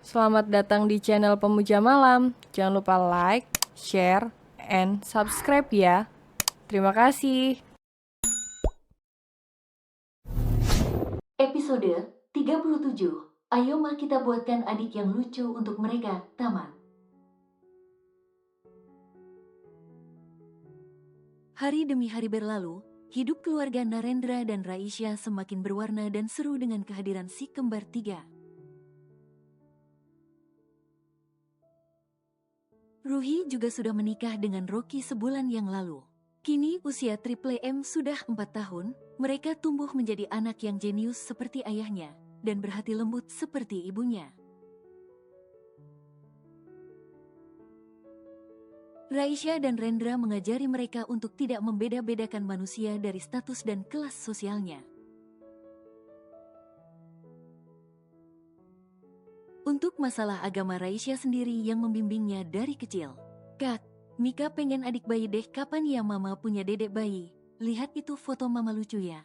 Selamat datang di channel Pemuja Malam. Jangan lupa like, share, and subscribe ya. Terima kasih. Episode 37. Ayo ma kita buatkan adik yang lucu untuk mereka, tamat. Hari demi hari berlalu, hidup keluarga Narendra dan Raisya semakin berwarna dan seru dengan kehadiran si kembar tiga. Ruhi juga sudah menikah dengan Rocky sebulan yang lalu. Kini usia Triple M sudah 4 tahun, mereka tumbuh menjadi anak yang jenius seperti ayahnya, dan berhati lembut seperti ibunya. Raisya dan Rendra mengajari mereka untuk tidak membeda-bedakan manusia dari status dan kelas sosialnya. Untuk masalah agama, Raisya sendiri yang membimbingnya dari kecil. Kak, Mika pengen adik bayi deh, kapan ya mama punya dedek bayi? Lihat itu foto mama lucu ya.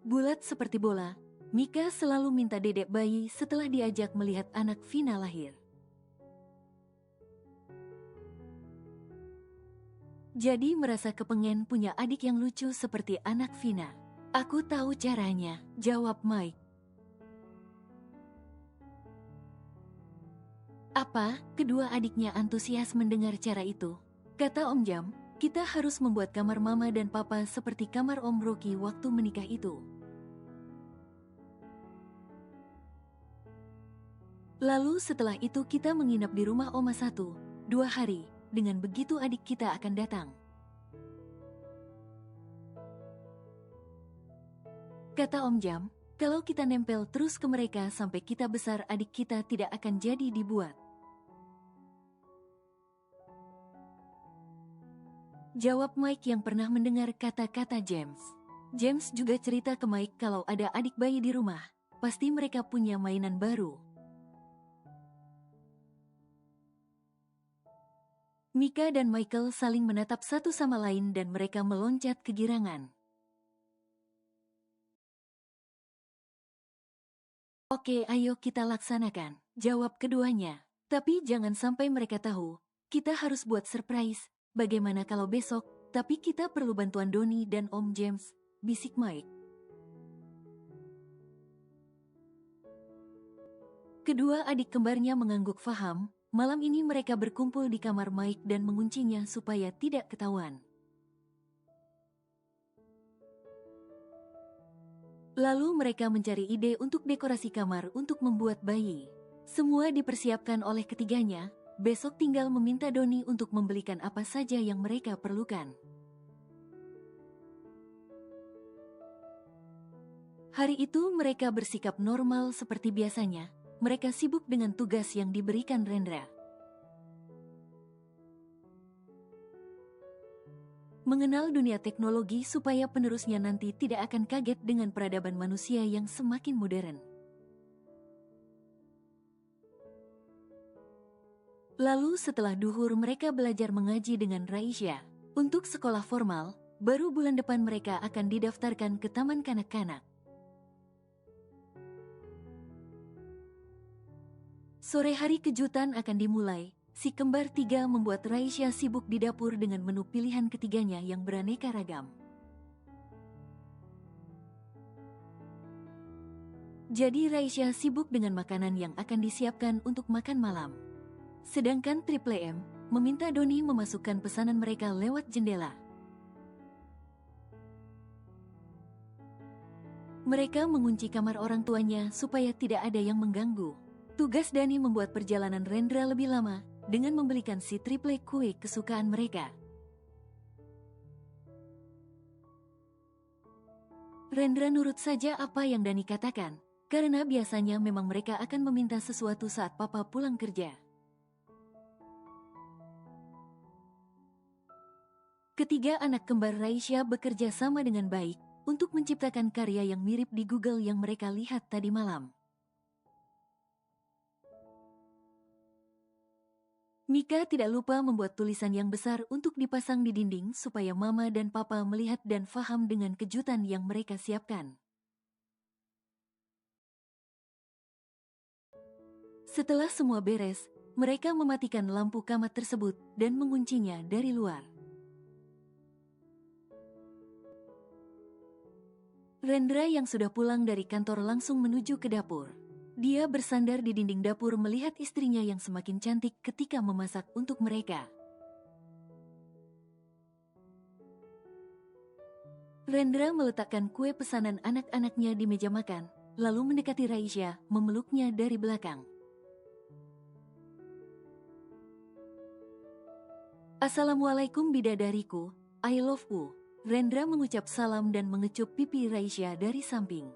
Bulat seperti bola, Mika selalu minta dedek bayi setelah diajak melihat anak Vina lahir. Jadi merasa kepengen punya adik yang lucu seperti anak Vina. Aku tahu caranya, jawab Mike. Apa? Kedua adiknya antusias mendengar cara itu. Kata Om Jam, kita harus membuat kamar mama dan papa seperti kamar Om Rocky waktu menikah itu. Lalu setelah itu kita menginap di rumah Oma 1-2 hari, dengan begitu adik kita akan datang. Kata Om Jam, kalau kita nempel terus ke mereka sampai kita besar, adik kita tidak akan jadi dibuat. Jawab Mike yang pernah mendengar kata-kata James. James juga cerita ke Mike kalau ada adik bayi di rumah, pasti mereka punya mainan baru. Mika dan Michael saling menatap satu sama lain dan mereka meloncat kegirangan. Oke, ayo kita laksanakan, jawab keduanya. Tapi jangan sampai mereka tahu, kita harus buat surprise. Bagaimana kalau besok, tapi kita perlu bantuan Doni dan Om James, bisik Mike. Kedua adik kembarnya mengangguk faham, malam ini mereka berkumpul di kamar Mike dan menguncinya supaya tidak ketahuan. Lalu mereka mencari ide untuk dekorasi kamar untuk membuat bayi. Semua dipersiapkan oleh ketiganya, besok tinggal meminta Doni untuk membelikan apa saja yang mereka perlukan. Hari itu mereka bersikap normal seperti biasanya, mereka sibuk dengan tugas yang diberikan Rendra. Mengenal dunia teknologi supaya penerusnya nanti tidak akan kaget dengan peradaban manusia yang semakin modern. Lalu setelah duhur mereka belajar mengaji dengan Raisya. Untuk sekolah formal, baru bulan depan mereka akan didaftarkan ke taman kanak-kanak. Sore hari kejutan akan dimulai. Si kembar tiga membuat Raisya sibuk di dapur dengan menu pilihan ketiganya yang beraneka ragam. Jadi Raisya sibuk dengan makanan yang akan disiapkan untuk makan malam. Sedangkan Triple M meminta Doni memasukkan pesanan mereka lewat jendela. Mereka mengunci kamar orang tuanya supaya tidak ada yang mengganggu. Tugas Dani membuat perjalanan Rendra lebih lama dengan membelikan si Triple kue kesukaan mereka. Rendra nurut saja apa yang Dani katakan, karena biasanya memang mereka akan meminta sesuatu saat papa pulang kerja. Ketiga anak kembar Raisya bekerja sama dengan baik untuk menciptakan karya yang mirip di Google yang mereka lihat tadi malam. Mika tidak lupa membuat tulisan yang besar untuk dipasang di dinding supaya mama dan papa melihat dan faham dengan kejutan yang mereka siapkan. Setelah semua beres, mereka mematikan lampu kamar tersebut dan menguncinya dari luar. Rendra yang sudah pulang dari kantor langsung menuju ke dapur. Dia bersandar di dinding dapur melihat istrinya yang semakin cantik ketika memasak untuk mereka. Rendra meletakkan kue pesanan anak-anaknya di meja makan, lalu mendekati Raisya, memeluknya dari belakang. Assalamualaikum bidadariku, I love you. Rendra mengucap salam dan mengecup pipi Raisya dari samping.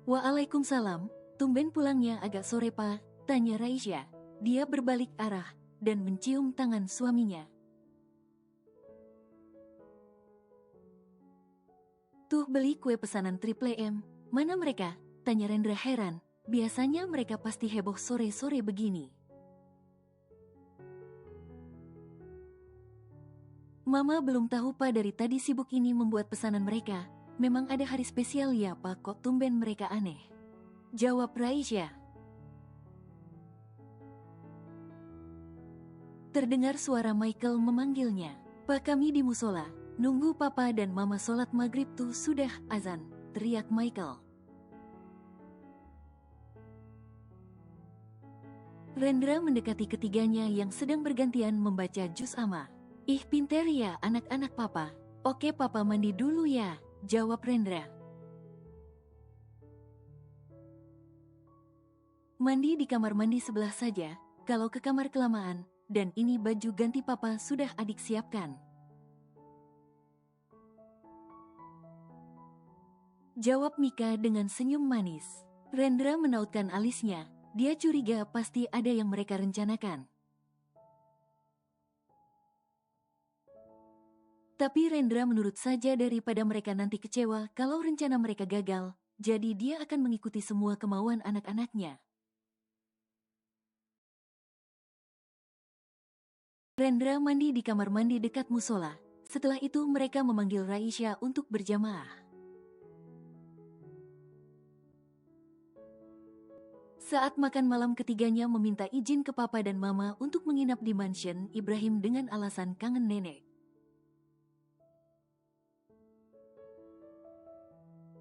Waalaikumsalam, tumben pulangnya agak sore pa, tanya Raisya. Dia berbalik arah dan mencium tangan suaminya. Tuh beli kue pesanan Triple M, mana mereka? Tanya Rendra heran, biasanya mereka pasti heboh sore-sore begini. Mama belum tahu pa dari tadi sibuk ini membuat pesanan mereka. Memang ada hari spesial ya pa, kok tumben mereka aneh. Jawab Raisya. Terdengar suara Michael memanggilnya. Pa kami di musola, nunggu papa dan mama sholat maghrib tuh sudah azan, teriak Michael. Rendra mendekati ketiganya yang sedang bergantian membaca juz amma. Ih pinter ya anak-anak papa. Oke papa mandi dulu ya, jawab Rendra. Mandi di kamar mandi sebelah saja, kalau ke kamar kelamaan, dan ini baju ganti papa sudah adik siapkan. Jawab Mika dengan senyum manis. Rendra menautkan alisnya, dia curiga pasti ada yang mereka rencanakan. Tapi Rendra menurut saja daripada mereka nanti kecewa kalau rencana mereka gagal, jadi dia akan mengikuti semua kemauan anak-anaknya. Rendra mandi di kamar mandi dekat musola. Setelah itu mereka memanggil Raisya untuk berjamaah. Saat makan malam ketiganya meminta izin ke papa dan mama untuk menginap di mansion Ibrahim dengan alasan kangen nenek.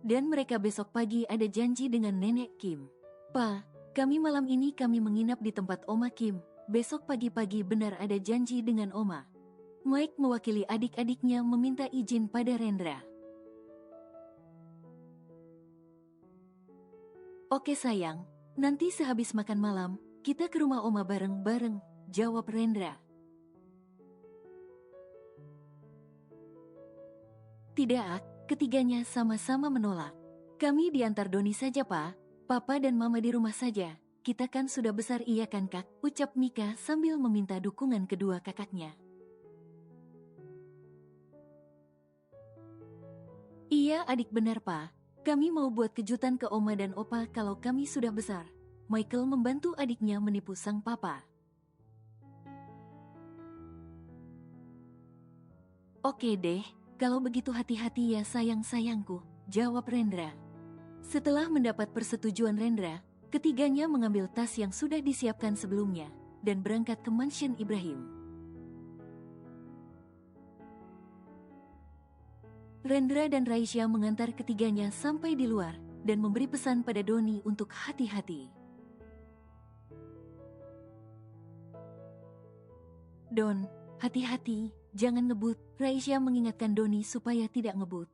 Dan mereka besok pagi ada janji dengan nenek Kim. Pa, kami malam ini kami menginap di tempat Oma Kim. Besok pagi-pagi benar ada janji dengan Oma. Mike mewakili adik-adiknya meminta izin pada Rendra. Oke sayang, nanti sehabis makan malam, kita ke rumah Oma bareng-bareng, jawab Rendra. Tidak, ketiganya sama-sama menolak. Kami diantar Doni saja pa, papa dan mama di rumah saja. Kita kan sudah besar iya kan kak, ucap Mika sambil meminta dukungan kedua kakaknya. Iya adik benar pa, kami mau buat kejutan ke oma dan opa kalau kami sudah besar. Michael membantu adiknya menipu sang papa. Oke deh, kalau begitu hati-hati ya sayang-sayangku, jawab Rendra. Setelah mendapat persetujuan Rendra, ketiganya mengambil tas yang sudah disiapkan sebelumnya, dan berangkat ke mansion Ibrahim. Rendra dan Raisya mengantar ketiganya sampai di luar, dan memberi pesan pada Doni untuk hati-hati. Don, hati-hati, jangan ngebut, Raisya mengingatkan Doni supaya tidak ngebut.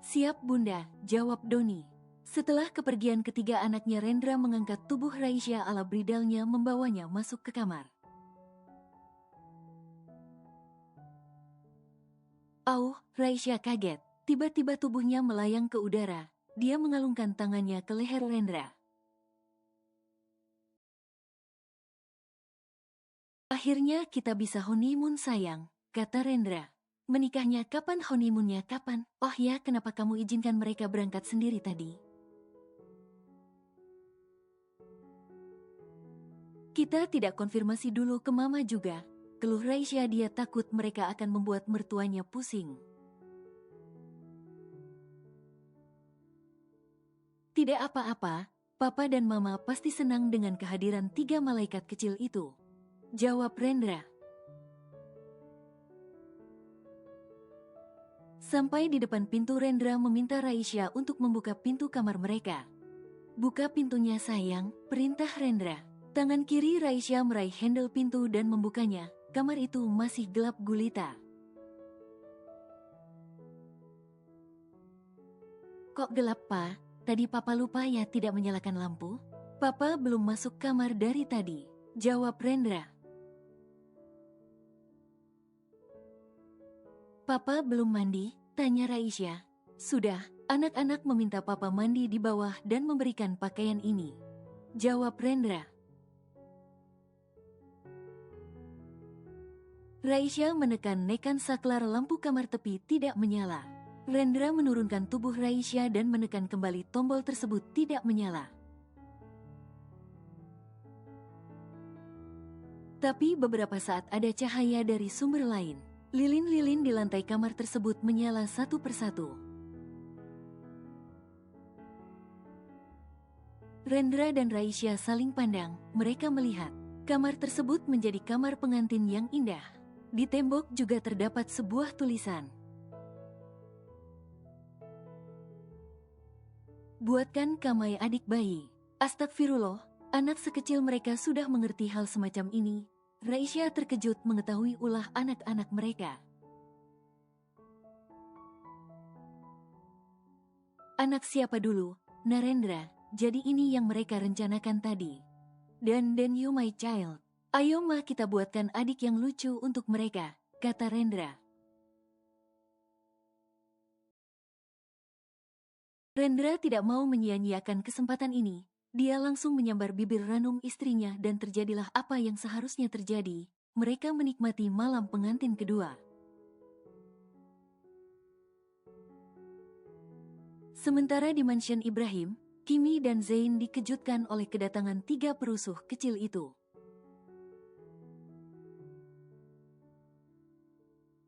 Siap bunda, jawab Doni. Setelah kepergian ketiga anaknya Rendra mengangkat tubuh Raisya ala bridalnya membawanya masuk ke kamar. Auh, Raisya kaget. Tiba-tiba tubuhnya melayang ke udara. Dia mengalungkan tangannya ke leher Rendra. Akhirnya kita bisa honeymoon sayang, kata Rendra. Menikahnya kapan, honeymoonnya kapan? Oh ya, kenapa kamu izinkan mereka berangkat sendiri tadi? Kita tidak konfirmasi dulu ke mama juga. Keluh Raisya, dia takut mereka akan membuat mertuanya pusing. Tidak apa-apa, Papa dan Mama pasti senang dengan kehadiran 3 malaikat kecil itu. Jawab Rendra. Sampai di depan pintu, Rendra meminta Raisya untuk membuka pintu kamar mereka. Buka pintunya sayang, perintah Rendra. Tangan kiri Raisya meraih handle pintu dan membukanya. Kamar itu masih gelap gulita. Kok gelap, Pa? Tadi Papa lupa ya tidak menyalakan lampu? Papa belum masuk kamar dari tadi. Jawab Rendra. Papa belum mandi? Tanya Raisya. Sudah, anak-anak meminta Papa mandi di bawah dan memberikan pakaian ini. Jawab Rendra. Raisya menekan saklar lampu kamar tepi tidak menyala. Rendra menurunkan tubuh Raisya dan menekan kembali tombol tersebut tidak menyala. Tapi beberapa saat ada cahaya dari sumber lain. Lilin-lilin di lantai kamar tersebut menyala satu persatu. Rendra dan Raisya saling pandang, mereka melihat. Kamar tersebut menjadi kamar pengantin yang indah. Di tembok juga terdapat sebuah tulisan. Buatkan Kamai adik bayi. Astagfirullah, anak sekecil mereka sudah mengerti hal semacam ini. Raisya terkejut mengetahui ulah anak-anak mereka. Anak siapa dulu? Narendra, jadi ini yang mereka rencanakan tadi. Dan you my child. Ayo mah kita buatkan adik yang lucu untuk mereka, kata Rendra. Rendra tidak mau menyia-nyiakan kesempatan ini. Dia langsung menyambar bibir Ranum istrinya dan terjadilah apa yang seharusnya terjadi. Mereka menikmati malam pengantin kedua. Sementara di mansion Ibrahim, Kimi dan Zain dikejutkan oleh kedatangan 3 perusuh kecil itu.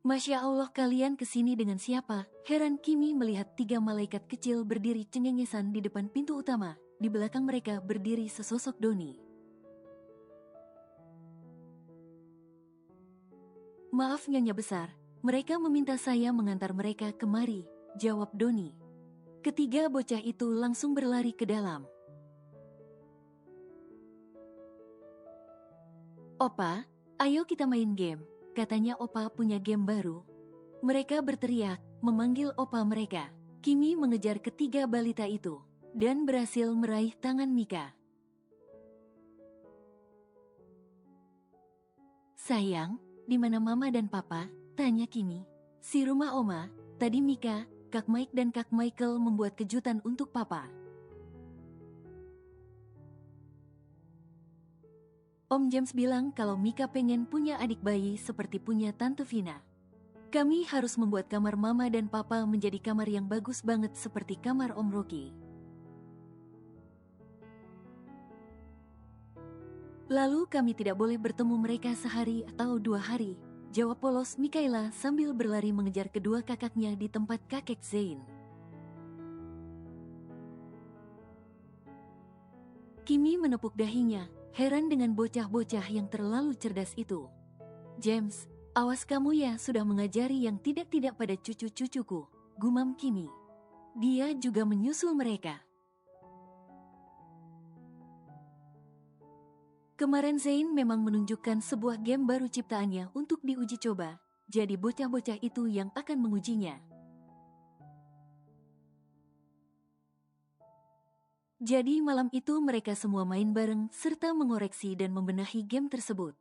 Masya Allah, kalian kesini dengan siapa? Heran Kimi melihat 3 malaikat kecil berdiri cengengesan di depan pintu utama. Di belakang mereka berdiri sesosok Doni. Maaf Nyonya Besar, mereka meminta saya mengantar mereka kemari, jawab Doni. Ketiga bocah itu langsung berlari ke dalam. Opa, ayo kita main game. Katanya Opa punya game baru. Mereka berteriak, memanggil Opa mereka. Kimi mengejar ketiga balita itu, dan berhasil meraih tangan Mika. Sayang, di mana Mama dan Papa? Tanya Kimi. Si rumah Oma, tadi Mika, Kak Mike dan Kak Michael membuat kejutan untuk Papa. Om James bilang kalau Mika pengen punya adik bayi seperti punya Tante Vina. Kami harus membuat kamar Mama dan Papa menjadi kamar yang bagus banget seperti kamar Om Rocky. Lalu kami tidak boleh bertemu mereka sehari atau 2 hari, jawab polos Mikaela sambil berlari mengejar kedua kakaknya di tempat kakek Zain. Kimi menepuk dahinya, heran dengan bocah-bocah yang terlalu cerdas itu. James, awas kamu ya, sudah mengajari yang tidak-tidak pada cucu-cucuku, gumam Kimi. Dia juga menyusul mereka. Kemarin Zain memang menunjukkan sebuah game baru ciptaannya untuk diuji coba, jadi bocah-bocah itu yang akan mengujinya. Jadi malam itu mereka semua main bareng serta mengoreksi dan membenahi game tersebut.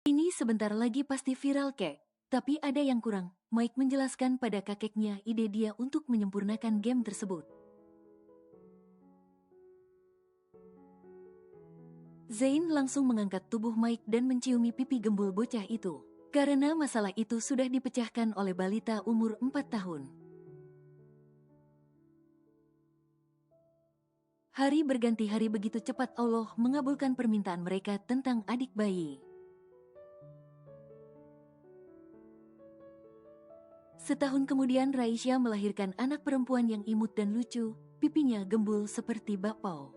Ini sebentar lagi pasti viral kek, tapi ada yang kurang. Mike menjelaskan pada kakeknya ide dia untuk menyempurnakan game tersebut. Zain langsung mengangkat tubuh Mike dan menciumi pipi gembul bocah itu. Karena masalah itu sudah dipecahkan oleh balita umur 4 tahun. Hari berganti hari begitu cepat Allah mengabulkan permintaan mereka tentang adik bayi. Setahun kemudian Raisya melahirkan anak perempuan yang imut dan lucu, pipinya gembul seperti bakpao.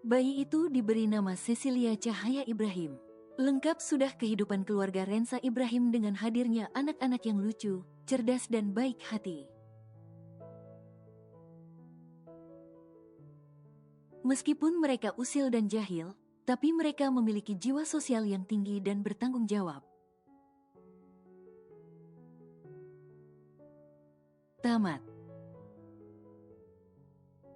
Bayi itu diberi nama Cecilia Cahaya Ibrahim. Lengkap sudah kehidupan keluarga Rensa Ibrahim dengan hadirnya anak-anak yang lucu, cerdas dan baik hati. Meskipun mereka usil dan jahil, tapi mereka memiliki jiwa sosial yang tinggi dan bertanggung jawab. Tamat.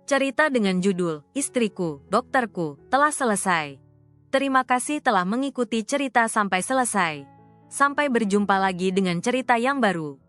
Cerita dengan judul Istriku, Dokterku telah selesai. Terima kasih telah mengikuti cerita sampai selesai. Sampai berjumpa lagi dengan cerita yang baru.